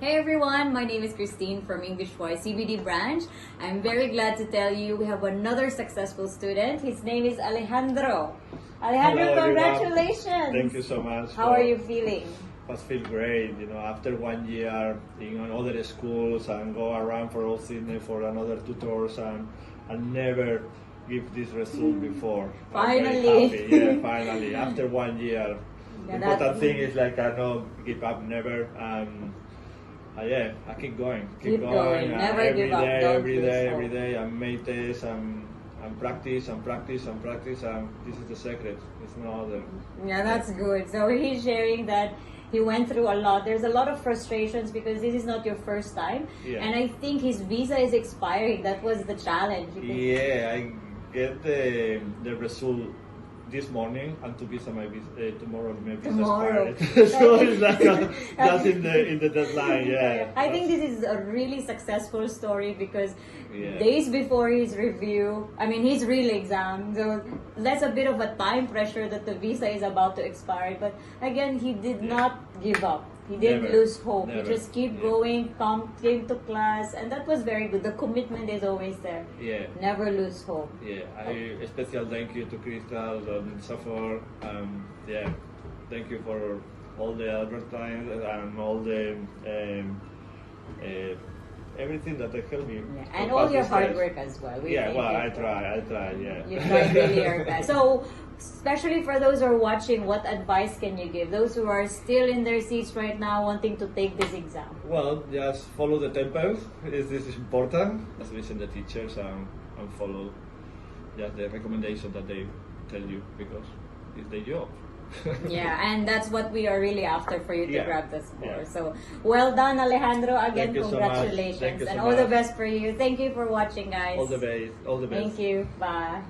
Hey everyone, my name is Christine from EnglishWise CBD branch. I'm very glad to tell you we have another successful student. His name is Alejandro. Alejandro, Hello, congratulations! Thank you so much. How are you feeling? I feel great. After 1 year in other schools and go around for all Sydney for another tutors and never give this result before. Finally. Yeah, finally. After 1 year. Yeah, Important thing is like I don't give up never. Yeah, I keep going. Keep going. Never give up. Don't Every lose day. I make tests and practice. This is the secret. It's no other. Yeah, that's good. So he's sharing that he went through a lot. There's a lot of frustrations because this is not your first time. Yeah. And I think his visa is expiring. That was the challenge. Yeah, I get the result this morning, and to visa my visa tomorrow. Maybe Tomorrow. It's so it's like that's in the deadline. Yeah. I think this is a really successful story because Yeah. days before his review, his real exam, so that's a bit of a time pressure that the visa is about to expire. But again, he did not give up. He didn't Never. lose hope. Never. He just keep going, came to class, and that was very good. The commitment is always there. Yeah. Never lose hope. Yeah, a special thank you to Crystal and Safor. Yeah, thank you for all the advertising and all the everything that helped me. Yeah. And all your hard work as well. Yeah, well, I try. Yeah. You tried really your best. So, especially for those who are watching, what advice can you give? Those who are still in their seats right now wanting to take this exam. Well, just follow the tempo. This is important. Just listen to the teachers and follow the recommendation that they tell you because it's their job. Yeah, and that's what we are really after for you to grab the score. Yeah. So, well done, Alejandro. Again, Thank you so much. congratulations. Thank you so and all the much. best for you. Thank you for watching, guys. All the best. Thank you. Bye.